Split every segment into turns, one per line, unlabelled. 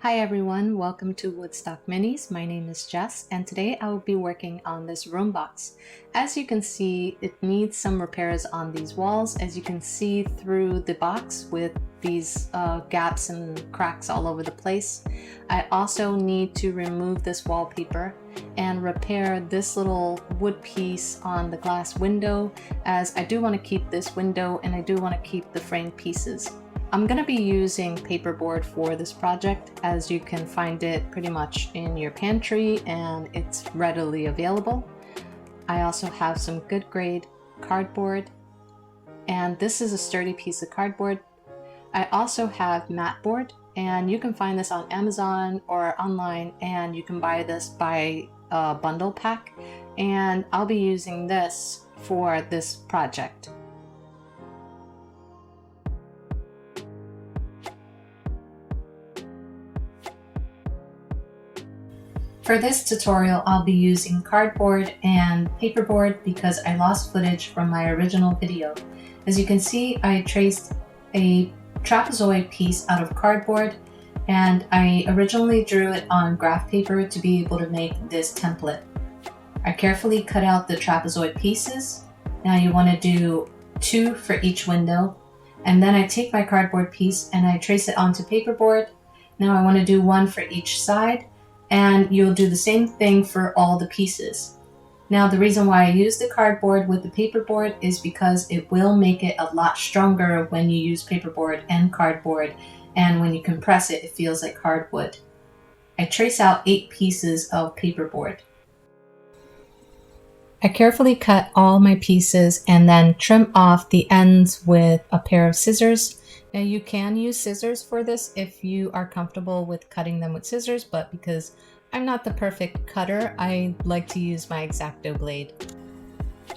Hi everyone, welcome to Woodstock Minis. My name is Jess and today I will be working on this room box. As you can see, it needs some repairs on these walls. As you can see through the box with these gaps and cracks all over the place. I also need to remove this wallpaper and repair this little wood piece on the glass window, as I do want to keep this window and I do want to keep the frame pieces. I'm going to be using paperboard for this project, as you can find it pretty much in your pantry and it's readily available. I also have some good grade cardboard, and this is a sturdy piece of cardboard. I also have mat board, and you can find this on Amazon or online, and you can buy this by a bundle pack, and I'll be using this for this project. For this tutorial, I'll be using cardboard and paperboard because I lost footage from my original video. As you can see, I traced a trapezoid piece out of cardboard, and I originally drew it on graph paper to be able to make this template. I carefully cut out the trapezoid pieces. Now you want to do 2 for each window, and then I take my cardboard piece and I trace it onto paperboard. Now I want to do 1 for each side, and you'll do the same thing for all the pieces. Now the reason why I use the cardboard with the paperboard is because it will make it a lot stronger when you use paperboard and cardboard, and when you compress it, it feels like hardwood. I trace out 8 pieces of paperboard. I carefully cut all my pieces and then trim off the ends with a pair of scissors. Now you can use scissors for this if you are comfortable with cutting them with scissors, but because I'm not the perfect cutter, I like to use my X-Acto blade.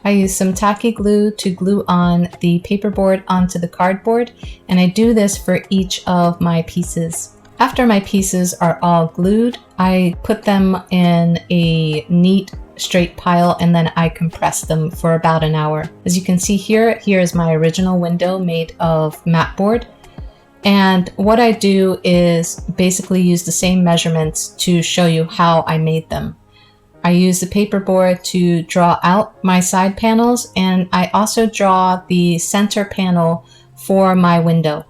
I use some tacky glue to glue on the paperboard onto the cardboard, and I do this for each of my pieces. After my pieces are all glued, I put them in a neat straight pile and then I compress them for about an hour. As you can see here is my original window made of mat board. And what I do is basically use the same measurements to show you how I made them. I use the paperboard to draw out my side panels, and I also draw the center panel for my window.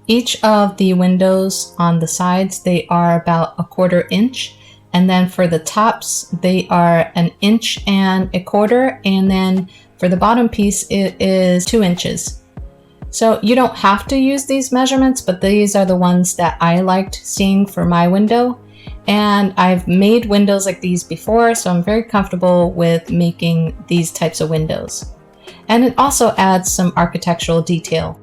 Each of the windows on the sides, they are about 1/4 inch. And then for the tops, they are 1 1/4 inches. And then for the bottom piece, it is 2 inches. So you don't have to use these measurements, but these are the ones that I liked seeing for my window. And I've made windows like these before, so I'm very comfortable with making these types of windows. And it also adds some architectural detail.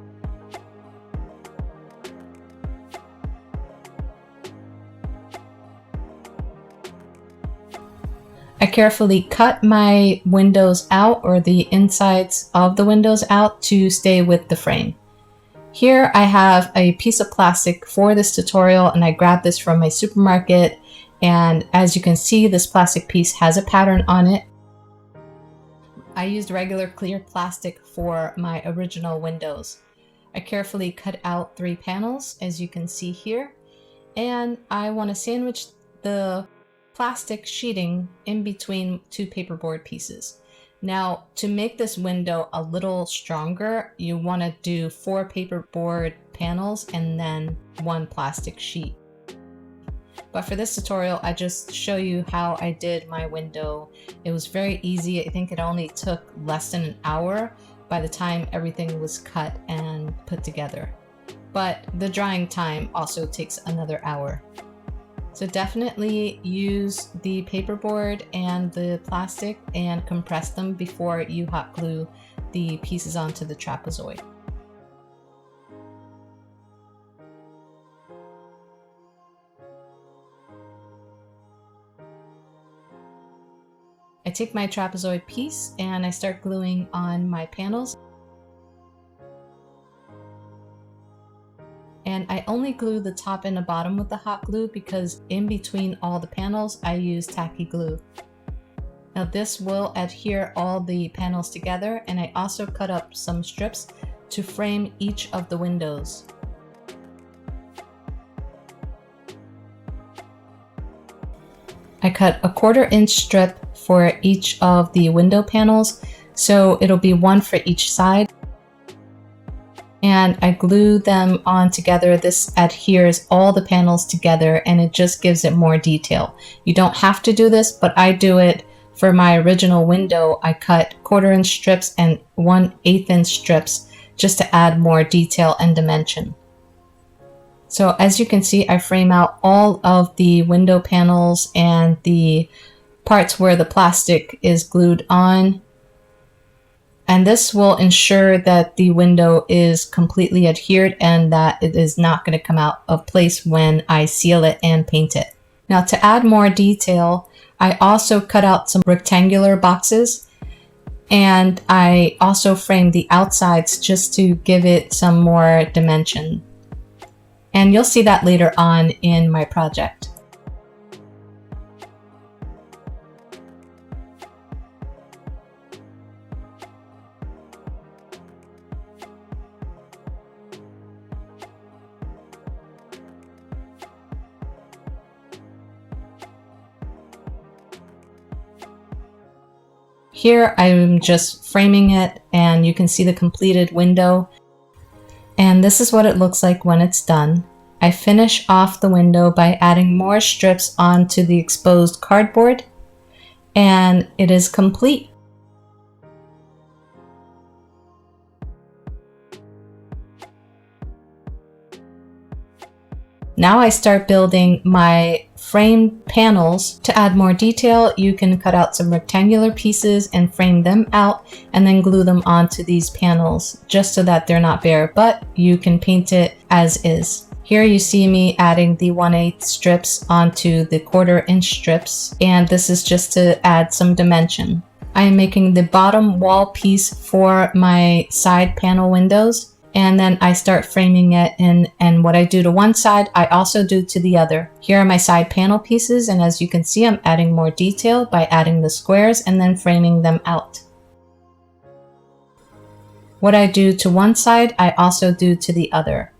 I carefully cut my windows out, or the insides of the windows out, to stay with the frame. Here I have a piece of plastic for this tutorial, and I grabbed this from my supermarket, and as you can see, this plastic piece has a pattern on it. I used regular clear plastic for my original windows. I carefully cut out 3 panels, as you can see here, and I want to sandwich the plastic sheeting in between 2 paperboard pieces. Now, to make this window a little stronger, you want to do 4 paperboard panels and then 1 plastic sheet. But for this tutorial, I just show you how I did my window. It was very easy. I think it only took less than an hour by the time everything was cut and put together. But the drying time also takes another hour. So definitely use the paperboard and the plastic and compress them before you hot glue the pieces onto the trapezoid. I take my trapezoid piece and I start gluing on my panels. And I only glue the top and the bottom with the hot glue because in between all the panels I use tacky glue. Now this will adhere all the panels together, and I also cut up some strips to frame each of the windows. I cut a 1/4 inch strip for each of the window panels, so it'll be one for each side. And I glue them on together. This adheres all the panels together and it just gives it more detail. You don't have to do this, but I do it for my original window. I cut 1/4 inch strips and 1/8 inch strips just to add more detail and dimension. So as you can see, I frame out all of the window panels and the parts where the plastic is glued on. And this will ensure that the window is completely adhered and that it is not going to come out of place when I seal it and paint it. Now to add more detail, I also cut out some rectangular boxes and I also framed the outsides just to give it some more dimension. And you'll see that later on in my project. Here I'm just framing it and you can see the completed window. And this is what it looks like when it's done. I finish off the window by adding more strips onto the exposed cardboard and it is complete. Now I start building my framed panels. To add more detail, you can cut out some rectangular pieces and frame them out and then glue them onto these panels just so that they're not bare, but you can paint it as is. Here you see me adding the 1/8 strips onto the 1/4 inch strips, and this is just to add some dimension. I am making the bottom wall piece for my side panel windows. And then I start framing it and what I do to one side, I also do to the other. Here are my side panel pieces, and as you can see, I'm adding more detail by adding the squares and then framing them out. What I do to one side, I also do to the other.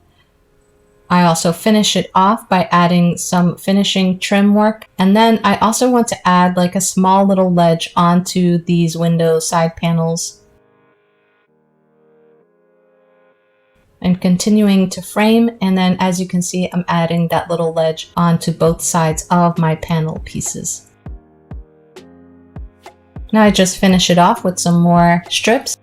I also finish it off by adding some finishing trim work. And then I also want to add like a small little ledge onto these window side panels. I'm continuing to frame, and then as you can see, I'm adding that little ledge onto both sides of my panel pieces. Now I just finish it off with some more strips.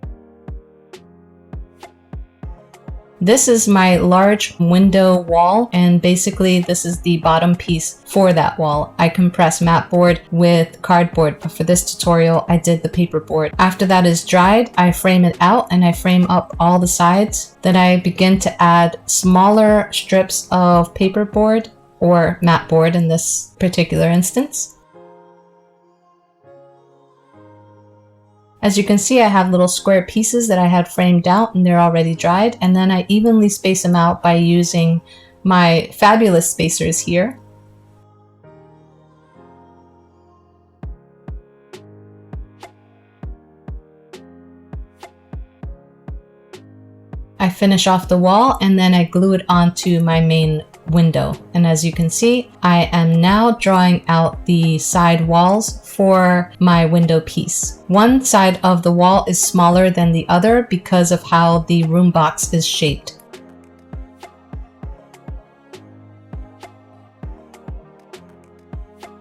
This is my large window wall, and basically this is the bottom piece for that wall. I compress mat board with cardboard, but for this tutorial I did the paper board. After that is dried, I frame it out and I frame up all the sides. Then I begin to add smaller strips of paper board or mat board in this particular instance. As you can see, I have little square pieces that I had framed out and they're already dried, and then I evenly space them out by using my fabulous spacers here. I finish off the wall and then I glue it onto my main window. And as you can see, I am now drawing out the side walls for my window piece. One side of the wall is smaller than the other because of how the room box is shaped.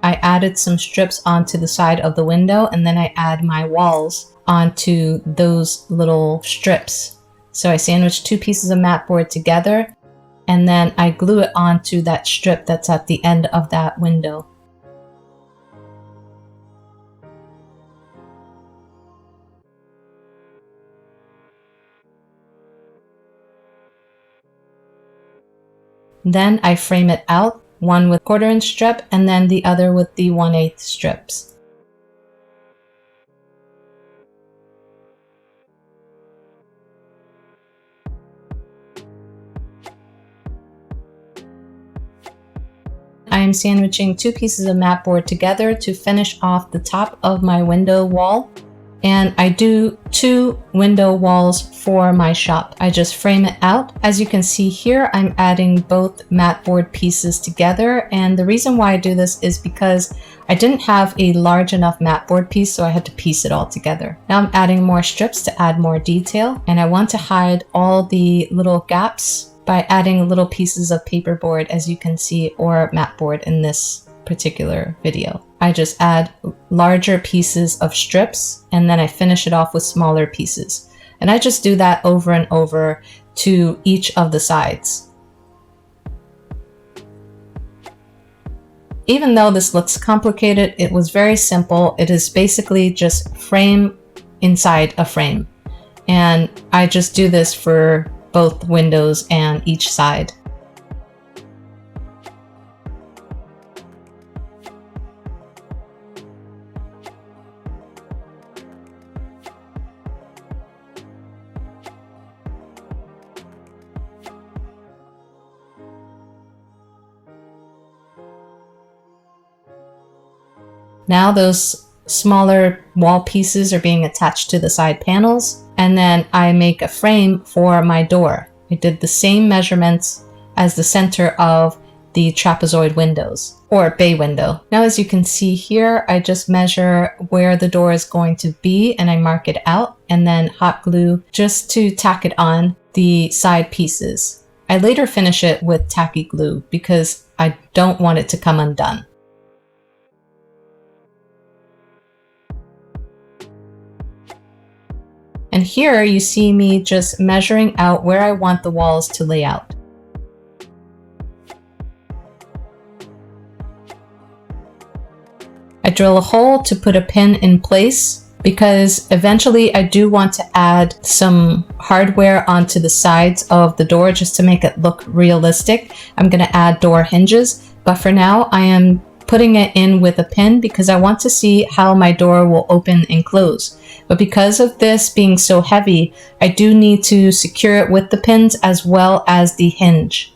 I added some strips onto the side of the window, and then I add my walls onto those little strips. So I sandwich two pieces of mat board together, and then I glue it onto that strip that's at the end of that window. Then I frame it out, one with 1/4 inch strip and then the other with the 1/8 strips. I am sandwiching two pieces of mat board together to finish off the top of my window wall. And I do 2 window walls for my shop. I just frame it out. As you can see here, I'm adding both mat board pieces together. And the reason why I do this is because I didn't have a large enough mat board piece, so I had to piece it all together. Now I'm adding more strips to add more detail. And I want to hide all the little gaps by adding little pieces of paperboard, as you can see, or mat board in this particular video. I just add larger pieces of strips and then I finish it off with smaller pieces. And I just do that over and over to each of the sides. Even though this looks complicated, it was very simple. It is basically just frame inside a frame. And I just do this for both windows and each side. Now those smaller wall pieces are being attached to the side panels, and then I make a frame for my door. I did the same measurements as the center of the trapezoid windows or bay window. Now, as you can see here, I just measure where the door is going to be and I mark it out and then hot glue just to tack it on the side pieces. I later finish it with tacky glue because I don't want it to come undone. And here you see me just measuring out where I want the walls to lay out. I drill a hole to put a pin in place because eventually I do want to add some hardware onto the sides of the door just to make it look realistic. I'm going to add door hinges, but for now I am putting it in with a pin because I want to see how my door will open and close. But because of this being so heavy, I do need to secure it with the pins as well as the hinge.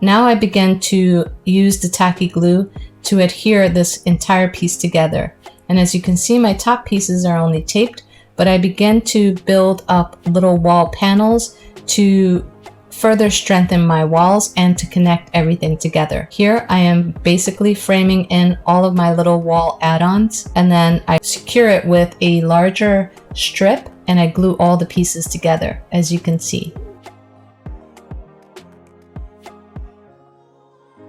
Now I begin to use the tacky glue to adhere this entire piece together. And as you can see, my top pieces are only taped, but I begin to build up little wall panels to further strengthen my walls and to connect everything together. Here I am basically framing in all of my little wall add-ons, and then I secure it with a larger strip and I glue all the pieces together, as you can see.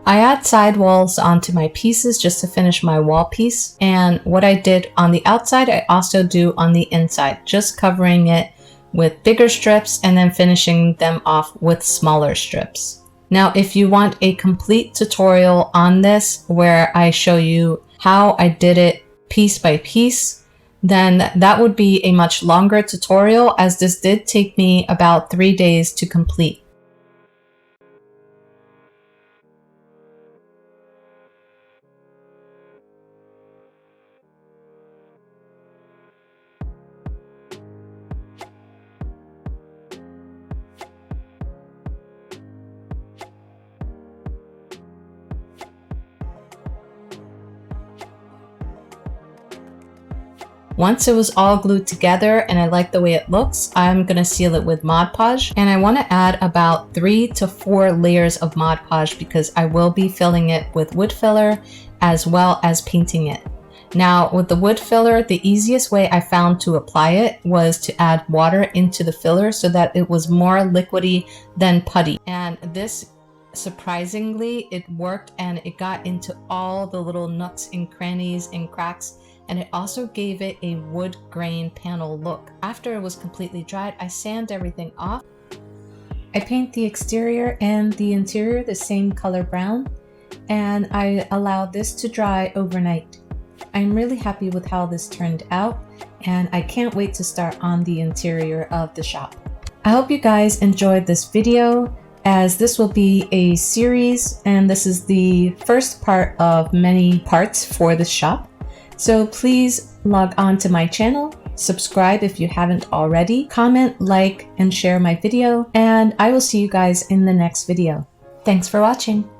I add side walls onto my pieces just to finish my wall piece, and what I did on the outside I also do on the inside, just covering it with bigger strips and then finishing them off with smaller strips. Now, if you want a complete tutorial on this where I show you how I did it piece by piece, then that would be a much longer tutorial, as this did take me about 3 days to complete. Once it was all glued together and I like the way it looks, I'm going to seal it with Mod Podge, and I want to add about 3 to 4 layers of Mod Podge because I will be filling it with wood filler as well as painting it. Now, with the wood filler, the easiest way I found to apply it was to add water into the filler so that it was more liquidy than putty. And this, surprisingly, it worked and it got into all the little nooks and crannies and cracks, and it also gave it a wood grain panel look. After it was completely dried, I sand everything off. I paint the exterior and the interior the same color brown, and I allow this to dry overnight. I'm really happy with how this turned out, and I can't wait to start on the interior of the shop. I hope you guys enjoyed this video, as this will be a series and this is the first part of many parts for the shop. So please log on to my channel, subscribe if you haven't already, comment, like, and share my video, and I will see you guys in the next video. Thanks for watching.